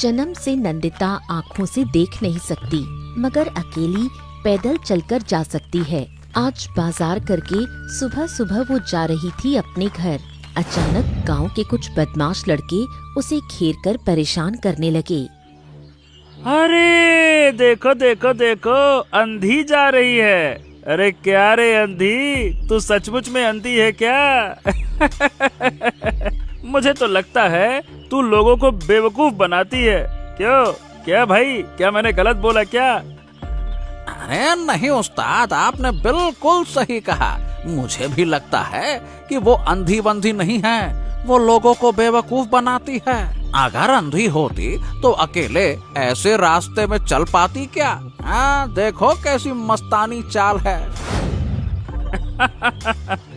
जन्म से नंदिता आँखों से देख नहीं सकती, मगर अकेली पैदल चलकर जा सकती है। आज बाजार करके सुबह सुबह वो जा रही थी अपने घर। अचानक गांव के कुछ बदमाश लड़के उसे घेर कर परेशान करने लगे। अरे देखो देखो देखो, अंधी जा रही है। अरे क्या रे अंधी, तू सचमुच में अंधी है क्या? मुझे तो लगता है तू लोगों को बेवकूफ बनाती है। क्यों? क्या भाई, क्या मैंने गलत बोला क्या? अरे नहीं उस्ताद, आपने बिल्कुल सही कहा। मुझे भी लगता है कि वो अंधी बंधी नहीं है, वो लोगों को बेवकूफ बनाती है। अगर अंधी होती तो अकेले ऐसे रास्ते में चल पाती क्या? देखो कैसी मस्तानी चाल है।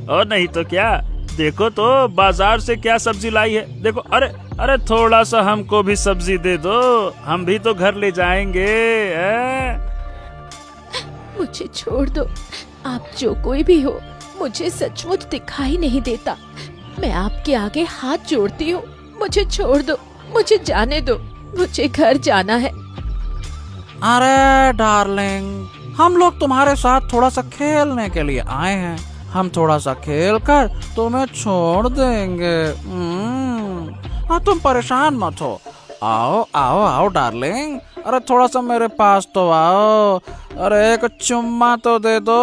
और नहीं तो क्या, देखो तो बाजार से क्या सब्जी लाई है। देखो, अरे अरे थोड़ा सा हमको भी सब्जी दे दो, हम भी तो घर ले जाएंगे। मुझे छोड़ दो, आप जो कोई भी हो, मुझे सचमुच दिखाई नहीं देता। मैं आपके आगे हाथ जोड़ती हूँ, मुझे छोड़ दो, मुझे जाने दो, मुझे घर जाना है। अरे डार्लिंग, हम लोग तुम्हारे साथ थोड़ा सा खेलने के लिए आए हैं। हम थोड़ा सा खेल कर तुम्हें छोड़ देंगे। तुम परेशान मत हो। आओ आओ आओ डार्लिंग, अरे थोड़ा सा मेरे पास तो आओ। अरे एक चुम्मा तो दे दो।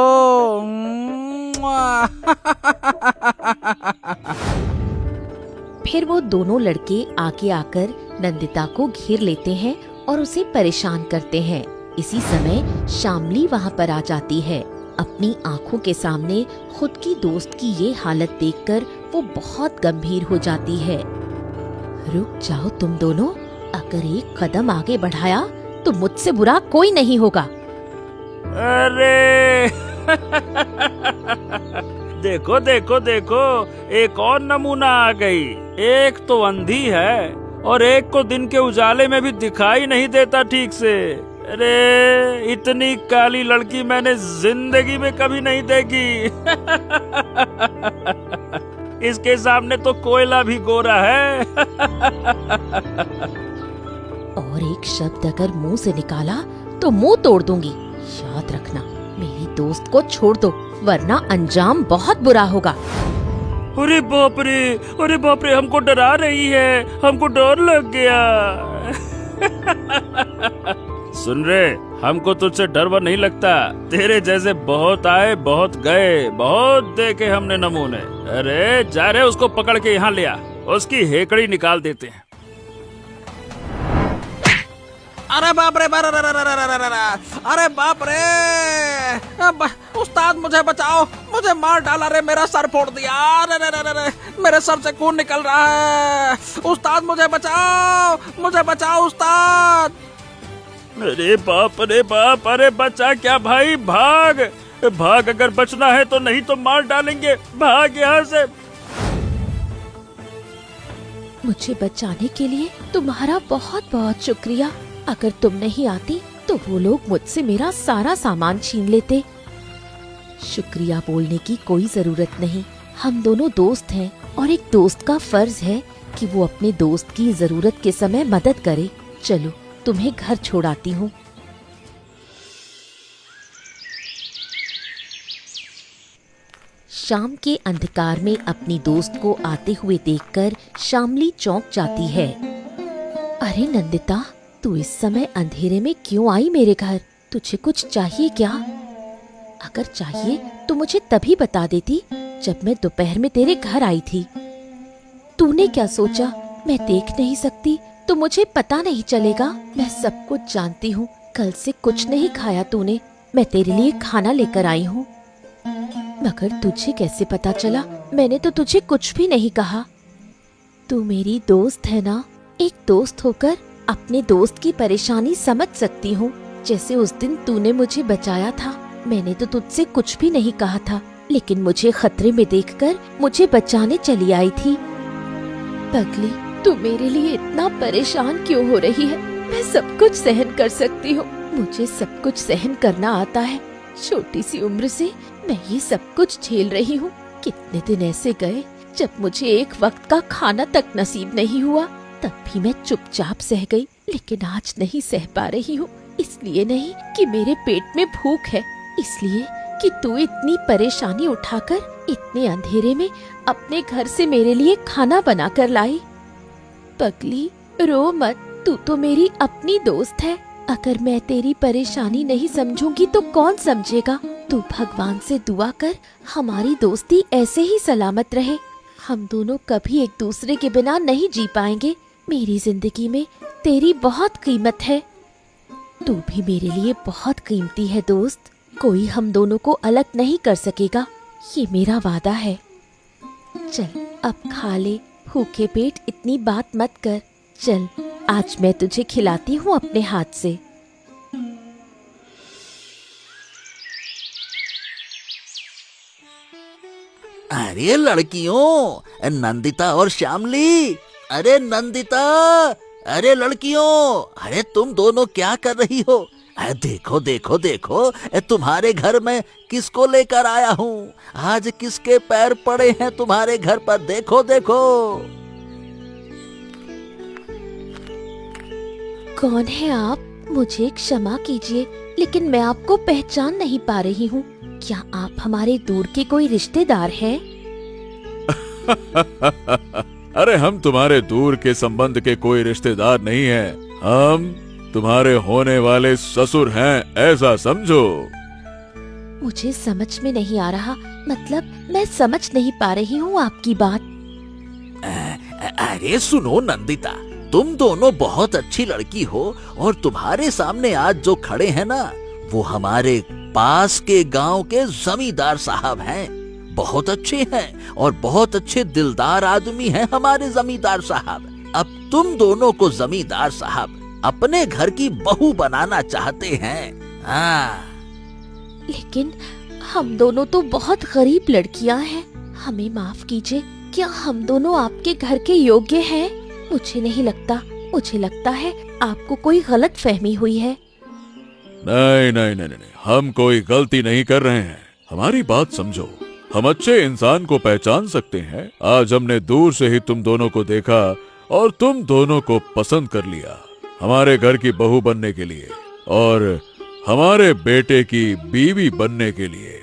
फिर वो दोनों लड़के आगे आकर नंदिता को घेर लेते हैं और उसे परेशान करते हैं। इसी समय शामली वहाँ पर आ जाती है। अपनी आँखों के सामने खुद की दोस्त की ये हालत देखकर वो बहुत गंभीर हो जाती है। रुक जाओ तुम दोनों, अगर एक कदम आगे बढ़ाया तो मुझसे बुरा कोई नहीं होगा। अरे देखो देखो देखो, एक और नमूना आ गई। एक तो अंधी है और एक को दिन के उजाले में भी दिखाई नहीं देता ठीक से। अरे इतनी काली लड़की मैंने जिंदगी में कभी नहीं देखी। इसके सामने तो कोयला भी गोरा है। और एक शब्द अगर मुंह से निकाला तो मुंह तोड़ दूंगी। याद रखना, मेरी दोस्त को छोड़ दो, वरना अंजाम बहुत बुरा होगा। अरे बाप रे, हमको डरा रही है, हमको डर लग गया। सुन रे, हमको तुझसे डर वर नहीं लगता। तेरे जैसे बहुत आए बहुत गए, बहुत देखे हमने नमूने। अरे जा रे, उसको पकड़ के यहाँ ले आ, उसकी हेकड़ी निकाल देते हैं। अरे बाप रे, अरे बाप रे, उस्ताद मुझे बचाओ, मुझे मार डाला रे, मेरा सर फोड़ दिया। अरे मेरे सर से खून निकल रहा है। उस्ताद मुझे बचाओ उस्ताद। अरे बाप रे बाप, अरे बचा क्या भाई, भाग भाग, अगर बचना है तो, नहीं तो मार डालेंगे। भाग यहाँ से। मुझे बचाने के लिए तुम्हारा बहुत बहुत शुक्रिया। अगर तुम नहीं आती तो वो लोग मुझसे मेरा सारा सामान छीन लेते। शुक्रिया बोलने की कोई जरूरत नहीं, हम दोनों दोस्त हैं और एक दोस्त का फर्ज है कि वो अपने दोस्त की जरूरत के समय मदद करे। चलो तुम्हें घर छोड़ाती हूँ। शाम के अंधकार में अपनी दोस्त को आते हुए देखकर शामली चौंक जाती है। अरे नंदिता, तू इस समय अंधेरे में क्यों आई मेरे घर? तुझे कुछ चाहिए क्या? अगर चाहिए तो मुझे तभी बता देती जब मैं दोपहर में तेरे घर आई थी। तूने क्या सोचा मैं देख नहीं सकती तो मुझे पता नहीं चलेगा? मैं सब कुछ जानती हूँ। कल से कुछ नहीं खाया तूने, मैं तेरे लिए खाना लेकर आई हूँ। मगर तुझे कैसे पता चला? मैंने तो तुझे कुछ भी नहीं कहा। तू मेरी दोस्त है ना, एक दोस्त होकर अपने दोस्त की परेशानी समझ सकती हूँ। जैसे उस दिन तूने मुझे बचाया था, मैंने तो तुझसे कुछ भी नहीं कहा था, लेकिन मुझे खतरे में देखकर मुझे बचाने चली आई थी। पगली, तू मेरे लिए इतना परेशान क्यों हो रही है? मैं सब कुछ सहन कर सकती हूँ, मुझे सब कुछ सहन करना आता है। छोटी सी उम्र से मैं ये सब कुछ झेल रही हूँ। कितने दिन ऐसे गए जब मुझे एक वक्त का खाना तक नसीब नहीं हुआ। तब भी मैं चुपचाप सह गई, लेकिन आज नहीं सह पा रही हूँ। इसलिए नहीं कि मेरे पेट में भूख है, इसलिए कि तू इतनी परेशानी उठाकर इतने अंधेरे में अपने घर से मेरे लिए खाना बना कर लाई। पगली, रो मत, तू तो मेरी अपनी दोस्त है। अगर मैं तेरी परेशानी नहीं समझूंगी तो कौन समझेगा। तू भगवान से दुआ कर हमारी दोस्ती ऐसे ही सलामत रहे। हम दोनों कभी एक दूसरे के बिना नहीं जी पाएंगे। मेरी जिंदगी में तेरी बहुत कीमत है। तू भी मेरे लिए बहुत कीमती है दोस्त। कोई हम दोनों को अलग नहीं कर सकेगा, ये मेरा वादा है। चल अब खा ले, भूखे पेट इतनी बात मत कर। चल आज मैं तुझे खिलाती हूँ अपने हाथ से। अरे लड़कियों, नंदिता और श्यामली, अरे नंदिता, अरे लड़कियों, अरे तुम दोनों क्या कर रही हो? अरे देखो देखो देखो, तुम्हारे घर में किसको लेकर आया हूँ। आज किसके पैर पड़े हैं तुम्हारे घर पर, देखो देखो। कौन है आप? मुझे क्षमा कीजिए, लेकिन मैं आपको पहचान नहीं पा रही हूँ। क्या आप हमारे दूर के कोई रिश्तेदार हैं? अरे हम तुम्हारे दूर के संबंध के कोई रिश्तेदार नहीं हैं। हम तुम्हारे होने वाले ससुर हैं, ऐसा समझो। मुझे समझ में नहीं आ रहा, मतलब मैं समझ नहीं पा रही हूँ आपकी बात। अरे सुनो नंदिता, तुम दोनों बहुत अच्छी लड़की हो और तुम्हारे सामने आज जो खड़े हैं ना, वो हमारे पास के गांव के जमींदार साहब हैं। बहुत अच्छे हैं और बहुत अच्छे दिलदार आदमी हैं हमारे जमींदार साहब। अब तुम दोनों को जमींदार साहब अपने घर की बहू बनाना चाहते हैं। हाँ, लेकिन हम दोनों तो बहुत गरीब लड़कियां हैं। हमें माफ कीजिए, क्या हम दोनों आपके घर के योग्य हैं? मुझे नहीं लगता, मुझे लगता है आपको कोई गलत फहमी हुई है। नहीं नहीं नहीं नहीं, हम कोई गलती नहीं कर रहे हैं। हमारी बात समझो, हम अच्छे इंसान को पहचान सकते हैं। आज हमने दूर से ही तुम दोनों को देखा और तुम दोनों को पसंद कर लिया हमारे घर की बहू बनने के लिए और हमारे बेटे की बीवी बनने के लिए।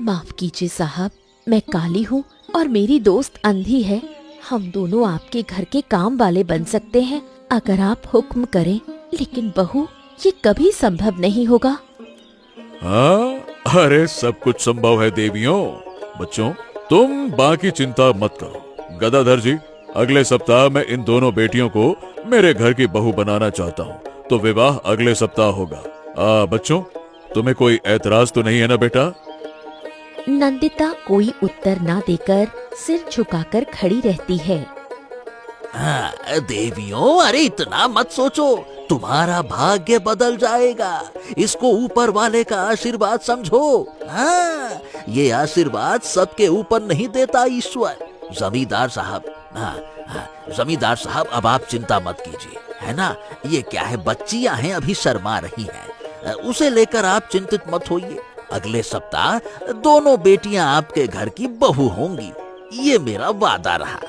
माफ कीजिए साहब, मैं काली हूँ और मेरी दोस्त अंधी है। हम दोनों आपके घर के काम वाले बन सकते हैं अगर आप हुक्म करें, लेकिन बहू ये कभी संभव नहीं होगा। हाँ, अरे सब कुछ संभव है देवियों। बच्चों, तुम बाकी चिंता मत करो। गदाधर जी, अगले सप्ताह मैं इन दोनों बेटियों को मेरे घर की बहू बनाना चाहता हूँ, तो विवाह अगले सप्ताह होगा। बच्चों, तुम्हें कोई ऐतराज तो नहीं है ना बेटा? नंदिता कोई उत्तर ना देकर सिर झुकाकर खड़ी रहती है। हाँ, देवियों, अरे इतना मत सोचो, तुम्हारा भाग्य बदल जाएगा। इसको ऊपर वाले का आशीर्वाद समझो। हाँ, ये आशीर्वाद सबके ऊपर नहीं देता ईश्वर। जमींदार साहब, जमींदार साहब, अब आप चिंता मत कीजिए, है ना। ये क्या है, बच्चियां हैं, अभी शर्मा रही हैं, उसे लेकर आप चिंतित मत होइए। अगले सप्ताह दोनों बेटियां आपके घर की बहू होंगी, ये मेरा वादा रहा।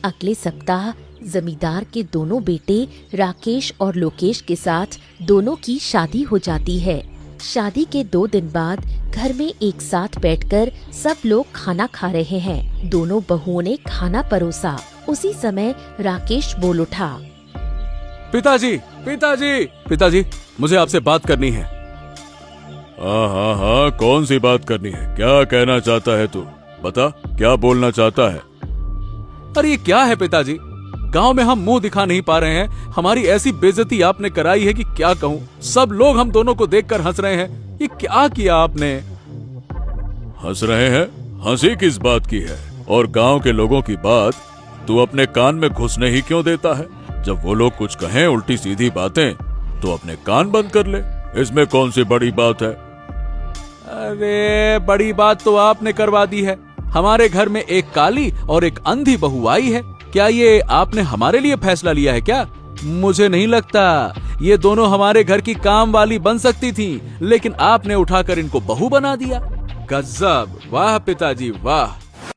अगले सप्ताह जमींदार के दोनों बेटे राकेश और लोकेश के साथ दोनों की शादी हो जाती है। शादी के 2 दिन बाद घर में एक साथ बैठकर सब लोग खाना खा रहे हैं। दोनों बहुओं ने खाना परोसा। उसी समय राकेश बोल उठा। पिताजी, पिताजी, पिताजी, मुझे आपसे बात करनी है। हाँ, कौन सी बात करनी है? क्या कहना चाहता है तू? बता, क्या बोलना चाहता है? अरे ये क्या है पिताजी, गांव में हम मुंह दिखा नहीं पा रहे हैं। हमारी ऐसी बेइज्जती आपने कराई है कि क्या कहूँ। सब लोग हम दोनों को देखकर हंस रहे हैं। ये क्या किया आपने? हंस रहे हैं? हंसी किस बात की है? और गांव के लोगों की बात तू अपने कान में घुसने ही क्यों देता है? जब वो लोग कुछ कहें उल्टी सीधी बातें तो अपने कान बंद कर ले। इसमें कौन सी बड़ी बात है? अरे बड़ी बात तो आपने करवा दी है। हमारे घर में एक काली और एक अंधी बहू आई है। क्या ये आपने हमारे लिए फैसला लिया है क्या? मुझे नहीं लगता। ये दोनों हमारे घर की काम वाली बन सकती थी, लेकिन आपने उठाकर इनको बहू बना दिया। गजब, वाह पिताजी वाह।